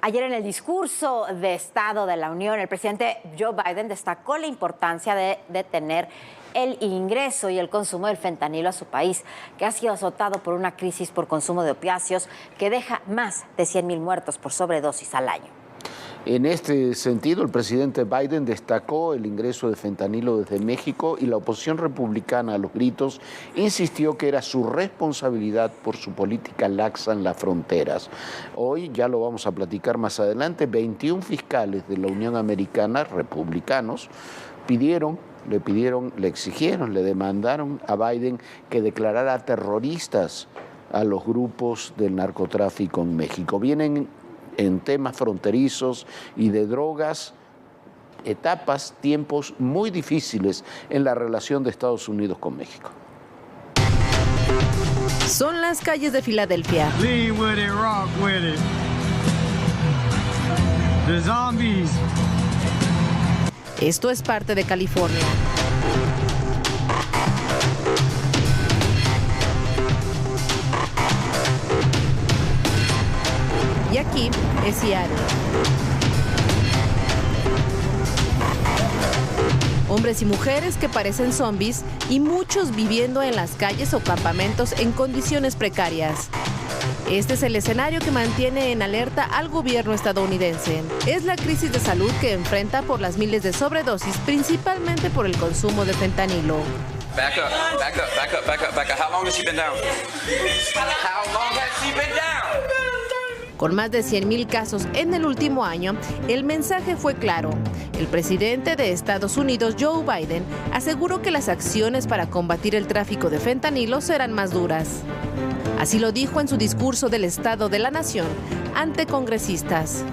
Ayer en el discurso de Estado de la Unión, el presidente Joe Biden destacó la importancia de detener el ingreso y el consumo del fentanilo a su país, que ha sido azotado por una crisis por consumo de opiáceos que deja más de 100,000 muertos por sobredosis al año. En este sentido, el presidente Biden destacó el ingreso de fentanilo desde México y la oposición republicana a los gritos insistió que era su responsabilidad por su política laxa en las fronteras. Hoy, ya lo vamos a platicar más adelante, 21 fiscales de la Unión Americana, republicanos, le exigieron, le demandaron a Biden que declarara terroristas a los grupos del narcotráfico en México. Vienen en temas fronterizos y de drogas, tiempos muy difíciles en la relación de Estados Unidos con México. Son las calles de Filadelfia. Lean with it, rock with it. The zombies. Esto es parte de California. Y aquí es Seattle. Hombres y mujeres que parecen zombies y muchos viviendo en las calles o campamentos en condiciones precarias. Este es el escenario que mantiene en alerta al gobierno estadounidense. Es la crisis de salud que enfrenta por las miles de sobredosis, principalmente por el consumo de fentanilo. Back up, back up, back up, back up, back up. How long has she been down? How long has she been down? Con más de 100,000 casos en el último año, el mensaje fue claro. El presidente de Estados Unidos, Joe Biden, aseguró que las acciones para combatir el tráfico de fentanilo serán más duras. Así lo dijo en su discurso del Estado de la Nación ante congresistas.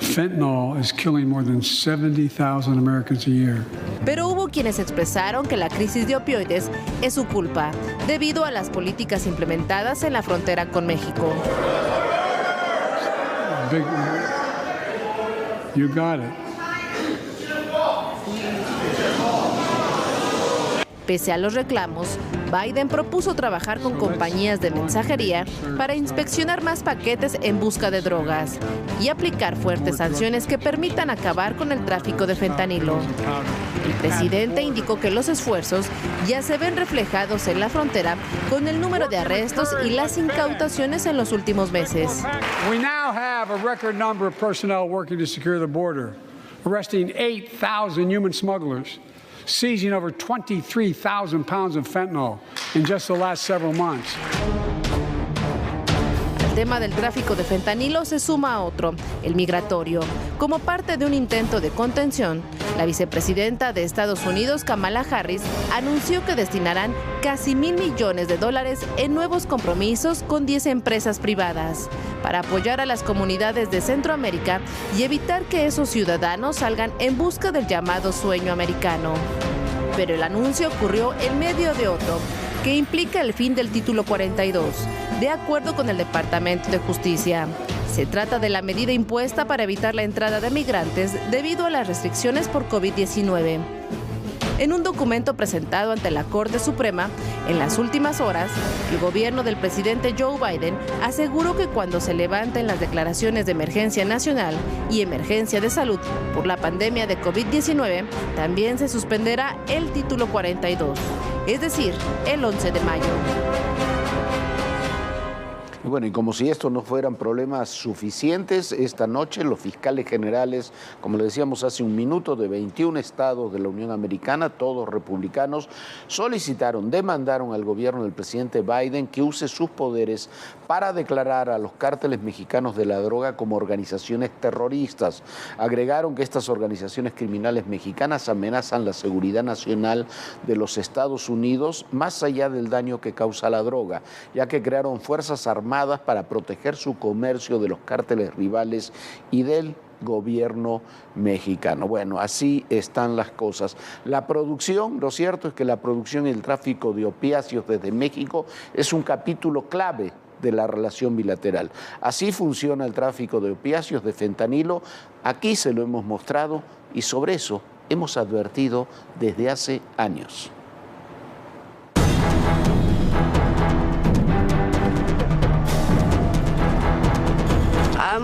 Fentanyl is killing more than 70,000 Americans a year. Pero hubo quienes expresaron que la crisis de opioides es su culpa, debido a las políticas implementadas en la frontera con México. You got it. Pese a los reclamos, Biden propuso trabajar con compañías de mensajería para inspeccionar más paquetes en busca de drogas y aplicar fuertes sanciones que permitan acabar con el tráfico de fentanilo. El presidente indicó que los esfuerzos ya se ven reflejados en la frontera con el número de arrestos y las incautaciones en los últimos meses. We now have a record number of personnel working to secure the border, arresting 8,000 human smugglers, seizing over 23,000 pounds of fentanyl in just the last several months. El tema del tráfico de fentanilo se suma a otro, el migratorio. Como parte de un intento de contención, la vicepresidenta de Estados Unidos, Kamala Harris, anunció que destinarán casi $1,000 millones en nuevos compromisos con 10 empresas privadas para apoyar a las comunidades de Centroamérica y evitar que esos ciudadanos salgan en busca del llamado sueño americano. Pero el anuncio ocurrió en medio de otro, que implica el fin del Título 42, de acuerdo con el Departamento de Justicia. Se trata de la medida impuesta para evitar la entrada de migrantes debido a las restricciones por COVID-19. En un documento presentado ante la Corte Suprema, en las últimas horas, el gobierno del presidente Joe Biden aseguró que cuando se levanten las declaraciones de emergencia nacional y emergencia de salud por la pandemia de COVID-19, también se suspenderá el Título 42, es decir, el 11 de mayo. Bueno, y como si esto no fueran problemas suficientes, esta noche los fiscales generales, como le decíamos hace un minuto, de 21 estados de la Unión Americana, todos republicanos, demandaron al gobierno del presidente Biden que use sus poderes para declarar a los cárteles mexicanos de la droga como organizaciones terroristas. Agregaron que estas organizaciones criminales mexicanas amenazan la seguridad nacional de los Estados Unidos, más allá del daño que causa la droga, ya que crearon fuerzas armadas para proteger su comercio de los cárteles rivales y del gobierno mexicano. Bueno, así están las cosas. La producción, lo cierto es que la producción y el tráfico de opiáceos desde México es un capítulo clave de la relación bilateral. Así funciona el tráfico de opiáceos, de fentanilo. Aquí se lo hemos mostrado y sobre eso hemos advertido desde hace años.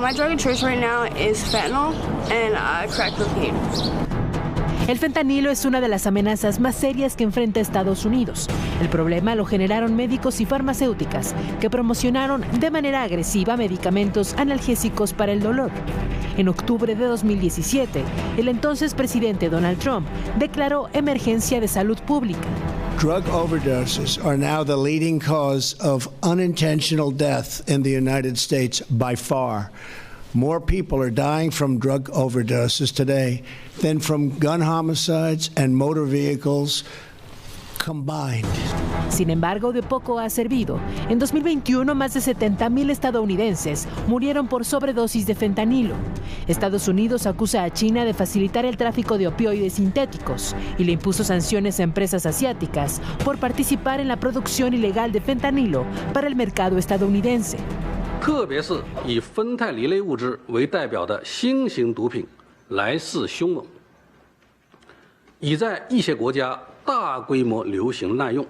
I'm my drug of choice right now is fentanyl and crack cocaine. El fentanilo es una de las amenazas más serias que enfrenta Estados Unidos. El problema lo generaron médicos y farmacéuticas que promocionaron de manera agresiva medicamentos analgésicos para el dolor. En octubre de 2017, el entonces presidente Donald Trump declaró emergencia de salud pública. Drug overdoses are now the leading cause of unintentional death in the United States by far. More people are dying from drug overdoses today than from gun homicides and motor vehicles combined. Sin embargo, de poco ha servido. En 2021, más de 70,000 estadounidenses murieron por sobredosis de fentanilo. Estados Unidos acusa a China de facilitar el tráfico de opioides sintéticos y le impuso sanciones a empresas asiáticas por participar en la producción ilegal de fentanilo para el mercado estadounidense. 特别是以芬太尼类物质为代表的新型毒品来势凶猛，已在一些国家大规模流行滥用，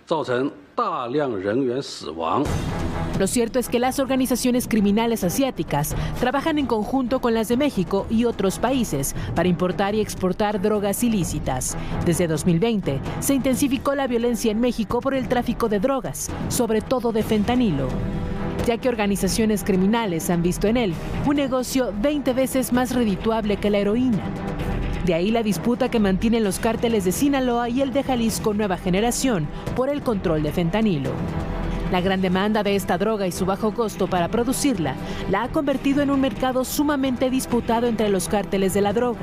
造成大量人员死亡。 Lo cierto es que las organizaciones criminales asiáticas trabajan en conjunto con las de México y otros países para importar y exportar drogas ilícitas. Desde 2020 se intensificó la violencia en México por el tráfico de drogas, sobre todo de fentanilo, ya que organizaciones criminales han visto en él un negocio 20 veces más redituable que la heroína. De ahí la disputa que mantienen los cárteles de Sinaloa y el de Jalisco Nueva Generación por el control de fentanilo. La gran demanda de esta droga y su bajo costo para producirla la ha convertido en un mercado sumamente disputado entre los cárteles de la droga.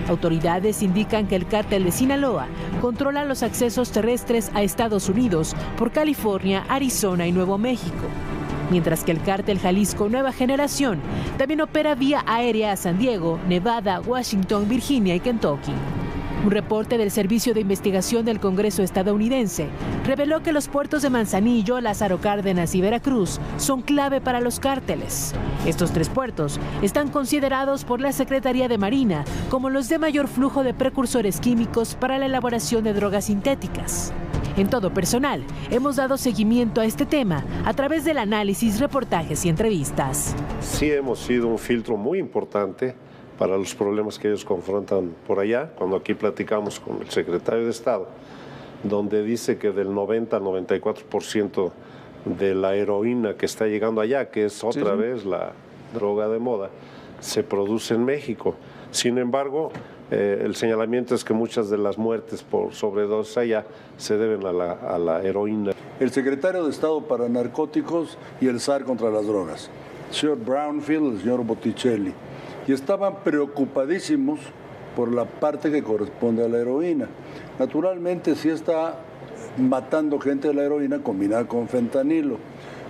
Autoridades indican que el cártel de Sinaloa controla los accesos terrestres a Estados Unidos por California, Arizona y Nuevo México, mientras que el cártel Jalisco Nueva Generación también opera vía aérea a San Diego, Nevada, Washington, Virginia y Kentucky. Un reporte del Servicio de Investigación del Congreso estadounidense reveló que los puertos de Manzanillo, Lázaro Cárdenas y Veracruz son clave para los cárteles. Estos 3 puertos están considerados por la Secretaría de Marina como los de mayor flujo de precursores químicos para la elaboración de drogas sintéticas. En Todo Personal, hemos dado seguimiento a este tema a través del análisis, reportajes y entrevistas. Sí hemos sido un filtro muy importante para los problemas que ellos confrontan por allá, cuando aquí platicamos con el secretario de Estado, donde dice que del 90 al 94% de la heroína que está llegando allá, que es otra vez la droga de moda, se produce en México. Sin embargo, el señalamiento es que muchas de las muertes por sobredosis allá se deben a la heroína. El secretario de Estado para Narcóticos y el SAR contra las drogas, el señor Brownfield, el señor Botticelli, y estaban preocupadísimos por la parte que corresponde a la heroína. Naturalmente sí está matando gente de la heroína combinada con fentanilo.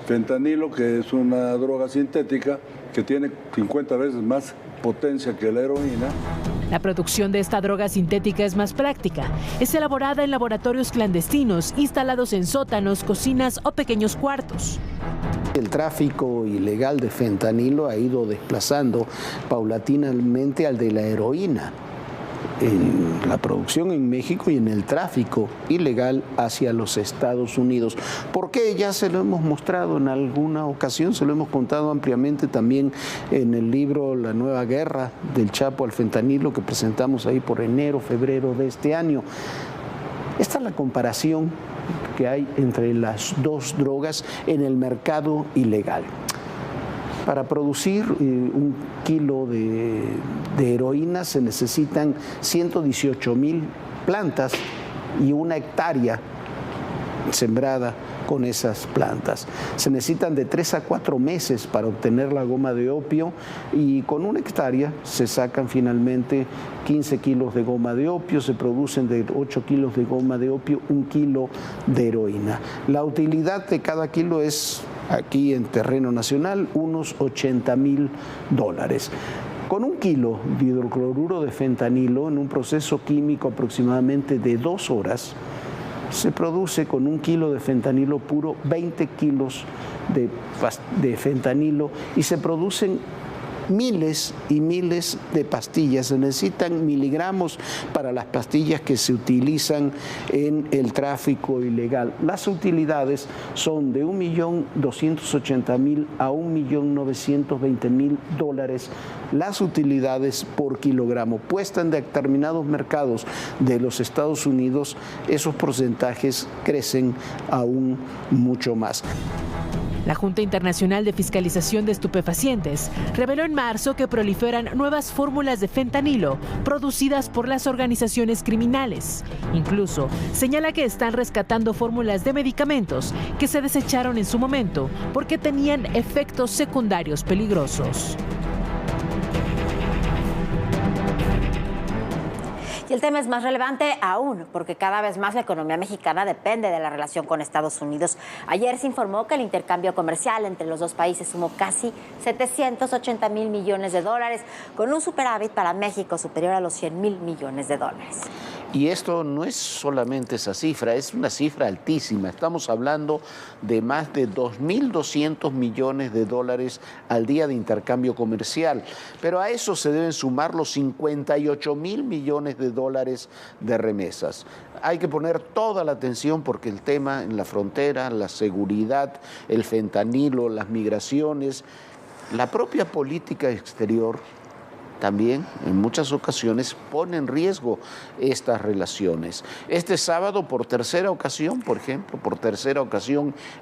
Fentanilo, que es una droga sintética que tiene 50 veces más potencia que la heroína. La producción de esta droga sintética es más práctica. Es elaborada en laboratorios clandestinos, instalados en sótanos, cocinas o pequeños cuartos. El tráfico ilegal de fentanilo ha ido desplazando paulatinamente al de la heroína en la producción en México y en el tráfico ilegal hacia los Estados Unidos. ¿Por qué? Ya se lo hemos mostrado en alguna ocasión, se lo hemos contado ampliamente también en el libro La Nueva Guerra del Chapo al Fentanilo, que presentamos ahí por enero, febrero de este año. Esta es la comparación que hay entre las dos drogas en el mercado ilegal. Para producir 1 kilo de heroína se necesitan 118,000 plantas y 1 hectárea sembrada con esas plantas. Se necesitan de 3 a 4 meses para obtener la goma de opio y con 1 hectárea se sacan finalmente 15 kilos de goma de opio, se producen de 8 kilos de goma de opio 1 kilo de heroína. La utilidad de cada kilo es, aquí en terreno nacional, unos $80,000. Con 1 kilo de hidrocloruro de fentanilo en un proceso químico aproximadamente de 2 horas, se produce con 1 kilo de fentanilo puro 20 kilos de fentanilo y se producen miles y miles de pastillas. Se necesitan miligramos para las pastillas que se utilizan en el tráfico ilegal. Las utilidades son de $1.280.000 a $1.920.000 las utilidades por kilogramo. Puesta en determinados mercados de los Estados Unidos, esos porcentajes crecen aún mucho más. La Junta Internacional de Fiscalización de Estupefacientes reveló en marzo que proliferan nuevas fórmulas de fentanilo producidas por las organizaciones criminales. Incluso señala que están rescatando fórmulas de medicamentos que se desecharon en su momento porque tenían efectos secundarios peligrosos. Y el tema es más relevante aún, porque cada vez más la economía mexicana depende de la relación con Estados Unidos. Ayer se informó que el intercambio comercial entre los dos países sumó casi $780 mil millones, con un superávit para México superior a los $100 mil millones. Y esto no es solamente esa cifra, es una cifra altísima. Estamos hablando de más de $2.200 millones al día de intercambio comercial. Pero a eso se deben sumar los $58 mil millones de remesas. Hay que poner toda la atención porque el tema en la frontera, la seguridad, el fentanilo, las migraciones, la propia política exterior también en muchas ocasiones pone en riesgo estas relaciones. Este sábado, por tercera ocasión, por ejemplo,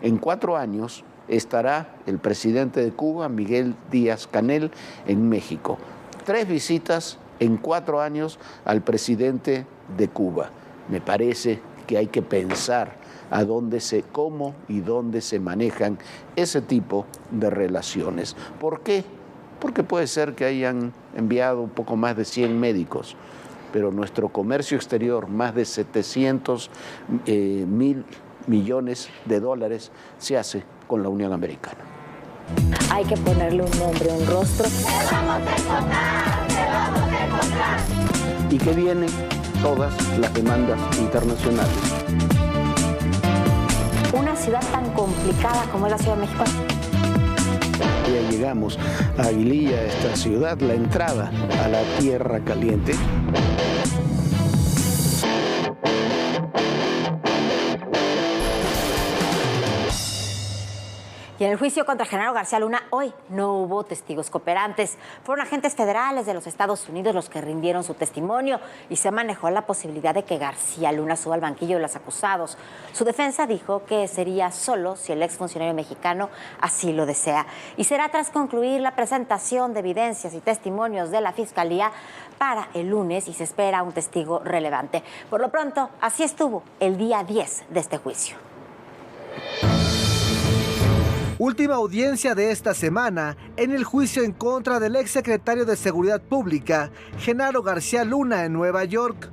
en 4 años, estará el presidente de Cuba, Miguel Díaz-Canel, en México. 3 visitas en 4 años al presidente de Cuba. Me parece que hay que pensar cómo y dónde se manejan ese tipo de relaciones. ¿Por qué? Porque puede ser que hayan enviado un poco más de 100 médicos, pero nuestro comercio exterior, más de $700 mil millones, se hace con la Unión Americana. Hay que ponerle un nombre, un rostro. Y que vienen todas las demandas internacionales. Una ciudad tan complicada como es la Ciudad de México. Ya llegamos a Aguililla, esta ciudad, la entrada a la Tierra Caliente. Y en el juicio contra Genaro García Luna, hoy no hubo testigos cooperantes. Fueron agentes federales de los Estados Unidos los que rindieron su testimonio y se manejó la posibilidad de que García Luna suba al banquillo de los acusados. Su defensa dijo que sería solo si el exfuncionario mexicano así lo desea. Y será tras concluir la presentación de evidencias y testimonios de la Fiscalía para el lunes y se espera un testigo relevante. Por lo pronto, así estuvo el día 10 de este juicio. Última audiencia de esta semana en el juicio en contra del exsecretario de Seguridad Pública, Genaro García Luna, en Nueva York.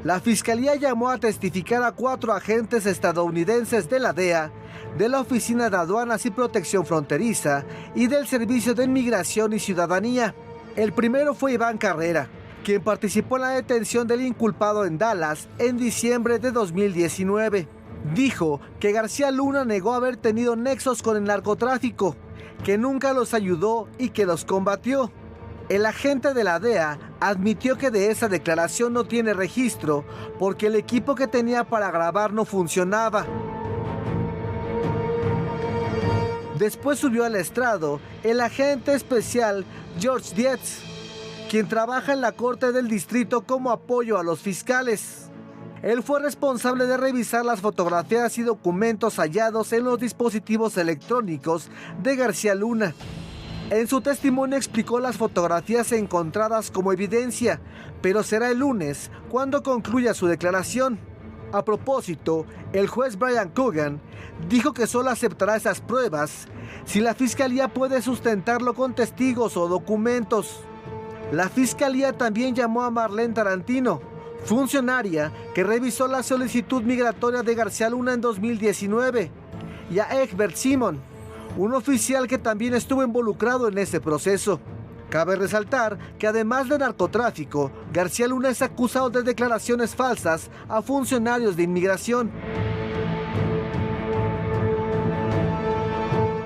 La Fiscalía llamó a testificar a 4 agentes estadounidenses de la DEA, de la Oficina de Aduanas y Protección Fronteriza y del Servicio de Inmigración y Ciudadanía. El primero fue Iván Carrera, quien participó en la detención del inculpado en Dallas en diciembre de 2019. Dijo que García Luna negó haber tenido nexos con el narcotráfico, que nunca los ayudó y que los combatió. El agente de la DEA admitió que de esa declaración no tiene registro porque el equipo que tenía para grabar no funcionaba. Después subió al estrado el agente especial George Dietz, quien trabaja en la Corte del Distrito como apoyo a los fiscales. Él fue responsable de revisar las fotografías y documentos hallados en los dispositivos electrónicos de García Luna. En su testimonio explicó las fotografías encontradas como evidencia, pero será el lunes cuando concluya su declaración. A propósito, el juez Brian Coogan dijo que solo aceptará esas pruebas si la Fiscalía puede sustentarlo con testigos o documentos. La Fiscalía también llamó a Marlene Tarantino, funcionaria que revisó la solicitud migratoria de García Luna en 2019, y a Egbert Simon, un oficial que también estuvo involucrado en ese proceso. Cabe resaltar que además de narcotráfico, García Luna es acusado de declaraciones falsas a funcionarios de inmigración.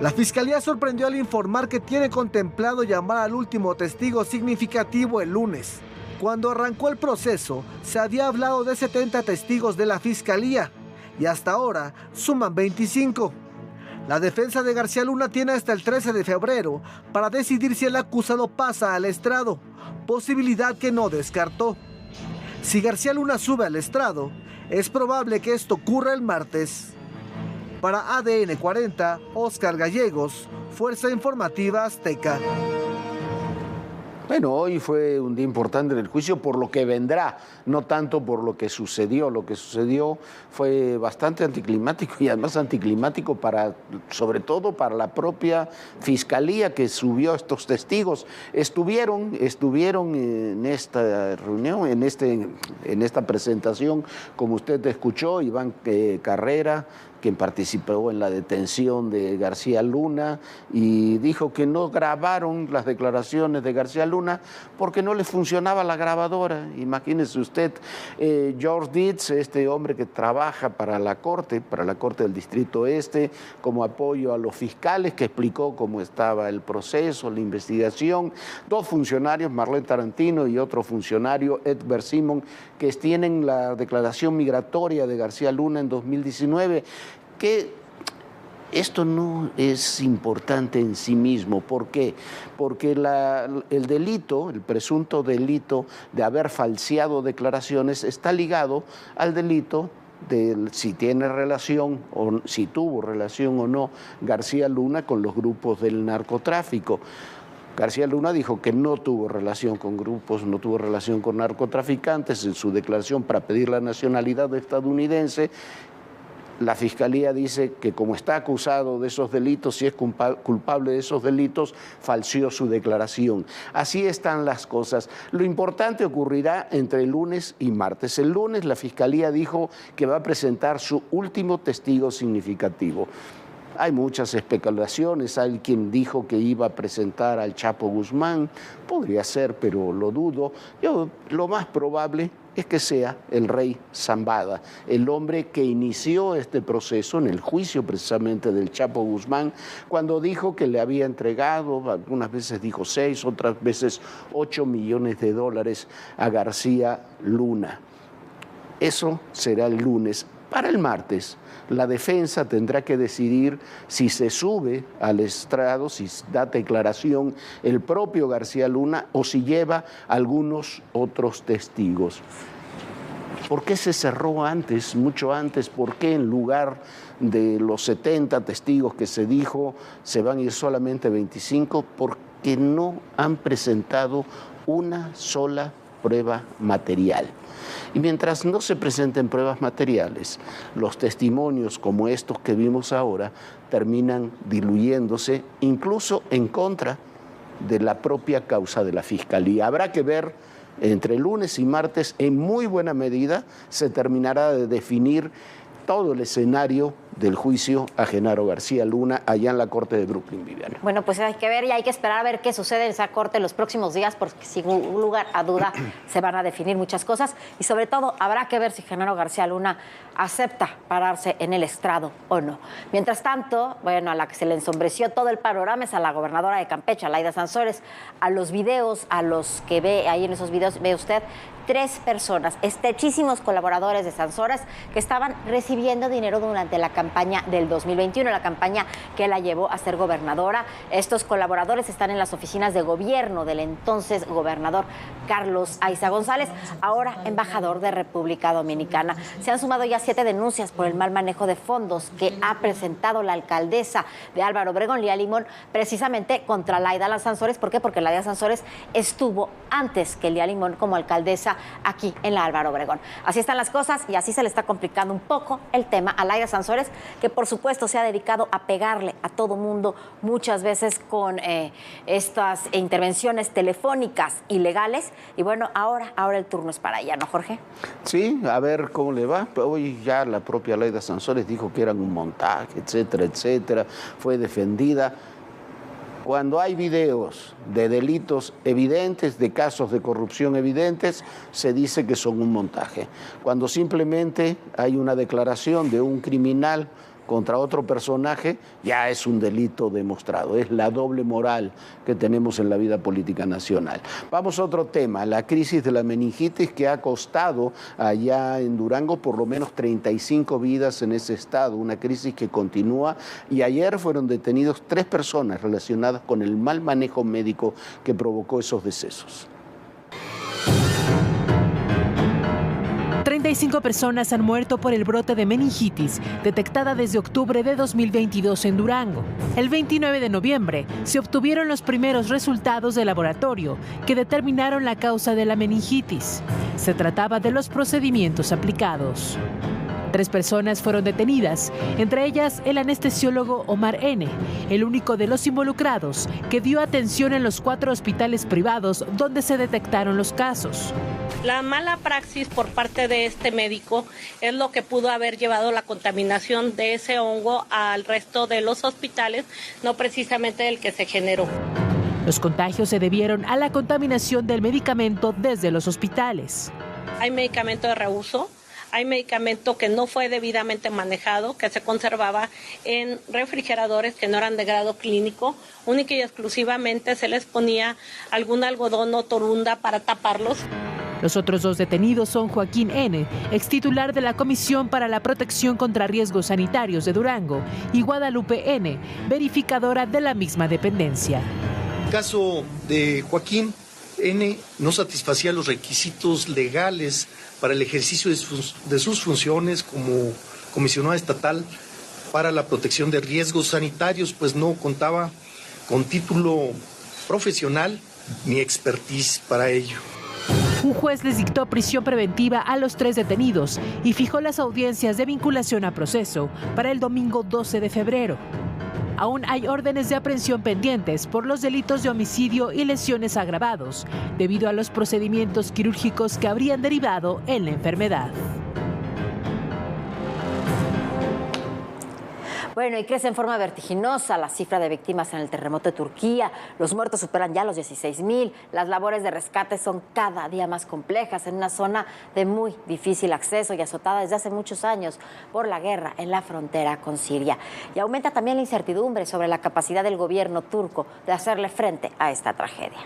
La Fiscalía sorprendió al informar que tiene contemplado llamar al último testigo significativo el lunes. Cuando arrancó el proceso, se había hablado de 70 testigos de la Fiscalía y hasta ahora suman 25. La defensa de García Luna tiene hasta el 13 de febrero para decidir si el acusado pasa al estrado, posibilidad que no descartó. Si García Luna sube al estrado, es probable que esto ocurra el martes. Para ADN 40, Oscar Gallegos, Fuerza Informativa Azteca. Bueno, hoy fue un día importante en el juicio por lo que vendrá, no tanto por lo que sucedió. Lo que sucedió fue bastante anticlimático y además anticlimático sobre todo para la propia fiscalía que subió a estos testigos. Estuvieron en esta reunión, en esta presentación, como usted escuchó, Iván Carrera, quien participó en la detención de García Luna y dijo que no grabaron las declaraciones de García Luna porque no le funcionaba la grabadora. Imagínese usted, George Dietz, este hombre que trabaja para la Corte del Distrito Este, como apoyo a los fiscales, que explicó cómo estaba el proceso, la investigación. Dos funcionarios, Marlene Tarantino y otro funcionario, Edward Simon, que tienen la declaración migratoria de García Luna en 2019, que esto no es importante en sí mismo. ¿Por qué? Porque el delito, el presunto delito de haber falseado declaraciones está ligado al delito de si tiene relación o si tuvo relación o no García Luna con los grupos del narcotráfico. García Luna dijo que no tuvo relación con grupos, no tuvo relación con narcotraficantes en su declaración para pedir la nacionalidad estadounidense. La Fiscalía dice que como está acusado de esos delitos, si es culpable de esos delitos, falseó su declaración. Así están las cosas. Lo importante ocurrirá entre el lunes y martes. El lunes la Fiscalía dijo que va a presentar su último testigo significativo. Hay muchas especulaciones, hay quien dijo que iba a presentar al Chapo Guzmán, podría ser, pero lo dudo. Lo más probable es que sea el rey Zambada, el hombre que inició este proceso en el juicio precisamente del Chapo Guzmán, cuando dijo que le había entregado, algunas veces dijo 6, otras veces 8 millones de dólares a García Luna. Eso será el lunes. Para el martes, la defensa tendrá que decidir si se sube al estrado, si da declaración el propio García Luna o si lleva algunos otros testigos. ¿Por qué se cerró antes, mucho antes? ¿Por qué en lugar de los 70 testigos que se dijo se van a ir solamente 25? Porque no han presentado una sola prueba material. Y mientras no se presenten pruebas materiales, los testimonios como estos que vimos ahora terminan diluyéndose, incluso en contra de la propia causa de la Fiscalía. Habrá que ver, entre lunes y martes, en muy buena medida, se terminará de definir todo el escenario del juicio a Genaro García Luna allá en la Corte de Brooklyn, Viviana. Bueno, pues hay que ver y hay que esperar a ver qué sucede en esa corte en los próximos días, porque sin lugar a duda se van a definir muchas cosas y sobre todo habrá que ver si Genaro García Luna acepta pararse en el estrado o no. Mientras tanto, bueno, a la que se le ensombreció todo el panorama es a la gobernadora de Campeche, a Laida Sansores. A los videos, a los que ve ahí en esos videos, ve usted 3 personas, estrechísimos colaboradores de Sansores, que estaban recibiendo dinero durante la campaña del 2021, la campaña que la llevó a ser gobernadora. Estos colaboradores están en las oficinas de gobierno del entonces gobernador Carlos Aiza González, ahora embajador de República Dominicana. Se han sumado ya 7 denuncias por el mal manejo de fondos que ha presentado la alcaldesa de Álvaro Obregón, Lía Limón, precisamente contra Laida Sansores. ¿Por qué? Porque Laida Sansores estuvo antes que Lía Limón como alcaldesa aquí en la Álvaro Obregón. Así están las cosas y así se le está complicando un poco el tema a Laida Sansores, que por supuesto se ha dedicado a pegarle a todo mundo muchas veces con estas intervenciones telefónicas ilegales. Y bueno, ahora el turno es para ella, ¿no, Jorge? Sí, a ver cómo le va. Hoy ya la propia Laida Sansores dijo que eran un montaje, etcétera, etcétera. Fue defendida. Cuando hay videos de delitos evidentes, de casos de corrupción evidentes, se dice que son un montaje. Cuando simplemente hay una declaración de un criminal contra otro personaje, ya es un delito demostrado. Es la doble moral que tenemos en la vida política nacional. Vamos a otro tema, la crisis de la meningitis que ha costado allá en Durango por lo menos 35 vidas en ese estado, una crisis que continúa, y ayer fueron detenidos 3 personas relacionadas con el mal manejo médico que provocó esos decesos. 35 personas han muerto por el brote de meningitis, detectada desde octubre de 2022 en Durango. El 29 de noviembre se obtuvieron los primeros resultados de laboratorio que determinaron la causa de la meningitis. Se trataba de los procedimientos aplicados. 3 personas fueron detenidas, entre ellas el anestesiólogo Omar N., el único de los involucrados que dio atención en los 4 hospitales privados donde se detectaron los casos. La mala praxis por parte de este médico es lo que pudo haber llevado la contaminación de ese hongo al resto de los hospitales, no precisamente el que se generó. Los contagios se debieron a la contaminación del medicamento desde los hospitales. Hay medicamento de reuso. Hay medicamento que no fue debidamente manejado, que se conservaba en refrigeradores que no eran de grado clínico. Única y exclusivamente se les ponía algún algodón o torunda para taparlos. Los otros 2 detenidos son Joaquín N., extitular de la Comisión para la Protección contra Riesgos Sanitarios de Durango, y Guadalupe N., verificadora de la misma dependencia. El caso de Joaquín N. no satisfacía los requisitos legales para el ejercicio de sus funciones como comisionado estatal para la protección de riesgos sanitarios, pues no contaba con título profesional ni expertise para ello. Un juez les dictó prisión preventiva a los 3 detenidos y fijó las audiencias de vinculación a proceso para el domingo 12 de febrero. Aún hay órdenes de aprehensión pendientes por los delitos de homicidio y lesiones agravados, debido a los procedimientos quirúrgicos que habrían derivado en la enfermedad. Bueno, y crece en forma vertiginosa la cifra de víctimas en el terremoto de Turquía. Los muertos superan ya los 16,000. Las labores de rescate son cada día más complejas en una zona de muy difícil acceso y azotada desde hace muchos años por la guerra en la frontera con Siria. Y aumenta también la incertidumbre sobre la capacidad del gobierno turco de hacerle frente a esta tragedia.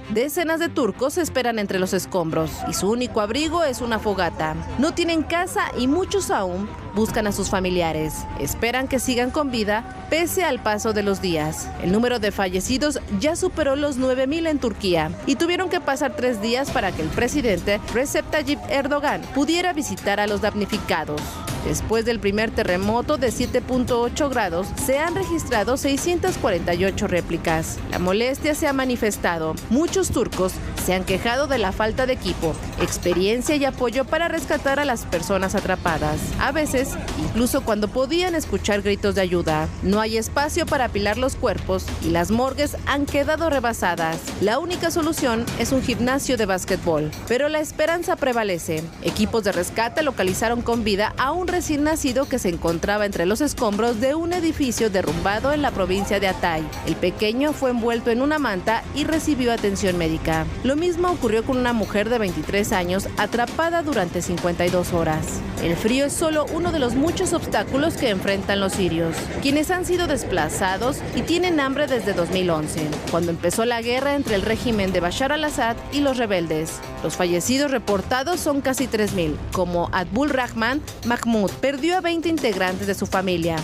Decenas de turcos se esperan entre los escombros y su único abrigo es una fogata. No tienen casa y muchos aún buscan a sus familiares. Esperan que sigan con vida pese al paso de los días. El número de fallecidos ya superó los 9,000 en Turquía y tuvieron que pasar 3 días para que el presidente Recep Tayyip Erdogan pudiera visitar a los damnificados. Después del primer terremoto de 7.8 grados, se han registrado 648 réplicas. La molestia se ha manifestado. Muchos turcos se han quejado de la falta de equipo, experiencia y apoyo para rescatar a las personas atrapadas. A veces, incluso cuando podían escuchar gritos de ayuda. No hay espacio para apilar los cuerpos y las morgues han quedado rebasadas. La única solución es un gimnasio de básquetbol. Pero la esperanza prevalece. Equipos de rescate localizaron con vida a un recién nacido que se encontraba entre los escombros de un edificio derrumbado en la provincia de Hatay. El pequeño fue envuelto en una manta y recibió atención médica. Lo mismo ocurrió con una mujer de 23 años atrapada durante 52 horas. El frío es solo uno de los muchos obstáculos que enfrentan los sirios, quienes han sido desplazados y tienen hambre desde 2011, cuando empezó la guerra entre el régimen de Bashar al-Assad y los rebeldes. Los fallecidos reportados son casi 3,000, como Abdul Rahman Mahmoud perdió a 20 integrantes de su familia.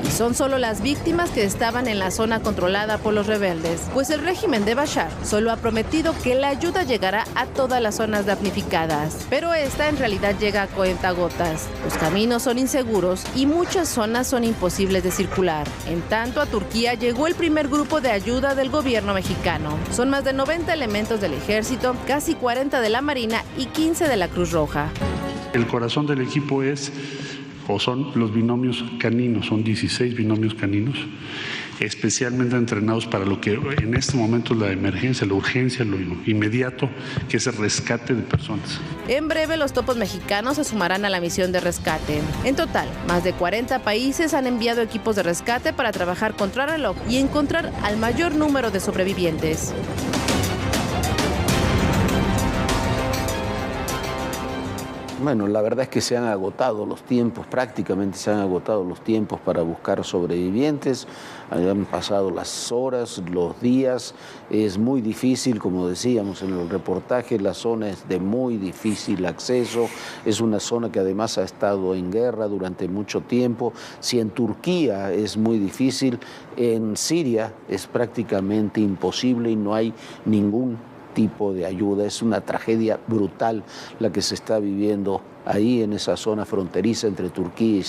Y son solo las víctimas que estaban en la zona controlada por los rebeldes, pues el régimen de Bashar solo ha prometido que la ayuda llegará a todas las zonas damnificadas, pero esta en realidad llega a cuentagotas. Los caminos son inseguros y muchas zonas son imposibles de circular. En tanto, a Turquía llegó el primer grupo de ayuda del gobierno mexicano. Son más de 90 elementos del ejército, casi 40 de la Marina y 15 de la Cruz Roja. El corazón del equipo son los binomios caninos, son 16 binomios caninos, especialmente entrenados para lo que en este momento es la emergencia, la urgencia, lo inmediato, que es el rescate de personas. En breve, los topos mexicanos se sumarán a la misión de rescate. En total, más de 40 países han enviado equipos de rescate para trabajar contrarreloj y encontrar al mayor número de sobrevivientes. Bueno, la verdad es que se han agotado los tiempos, prácticamente se han agotado los tiempos para buscar sobrevivientes. Han pasado las horas, los días. Es muy difícil, como decíamos en el reportaje, la zona es de muy difícil acceso. Es una zona que además ha estado en guerra durante mucho tiempo. Si en Turquía es muy difícil, en Siria es prácticamente imposible y no hay ningún tipo de ayuda. Es una tragedia brutal la que se está viviendo ahí en esa zona fronteriza entre Turquía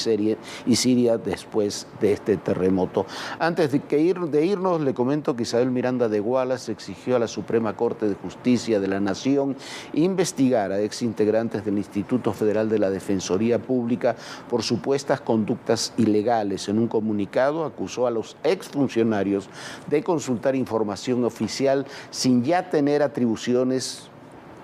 y Siria después de este terremoto. Antes de irnos, le comento que Isabel Miranda de Wallace exigió a la Suprema Corte de Justicia de la Nación investigar a exintegrantes del Instituto Federal de la Defensoría Pública por supuestas conductas ilegales. En un comunicado acusó a los exfuncionarios de consultar información oficial sin ya tener atribuciones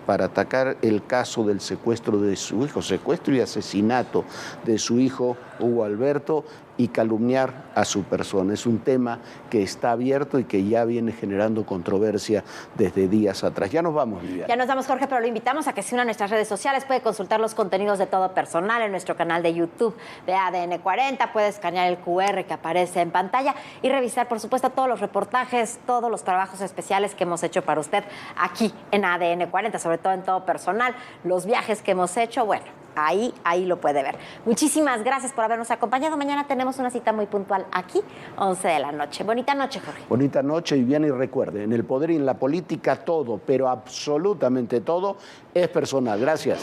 para atacar el caso del secuestro de su hijo, secuestro y asesinato de su hijo Hugo Alberto, y calumniar a su persona. Es un tema que está abierto y que ya viene generando controversia desde días atrás. Ya nos vamos, Viviana. Ya nos vamos, Jorge, pero lo invitamos a que se una a nuestras redes sociales. Puede consultar los contenidos de Todo Personal en nuestro canal de YouTube de ADN 40. Puede escanear el QR que aparece en pantalla y revisar, por supuesto, todos los reportajes, todos los trabajos especiales que hemos hecho para usted aquí en ADN 40, sobre todo en Todo Personal, los viajes que hemos hecho, bueno, ahí lo puede ver. Muchísimas gracias por habernos acompañado. Mañana tenemos una cita muy puntual aquí, 11 de la noche. Bonita noche, Jorge. Bonita noche, Viviana, y recuerde, en el poder y en la política todo, pero absolutamente todo, es personal. Gracias.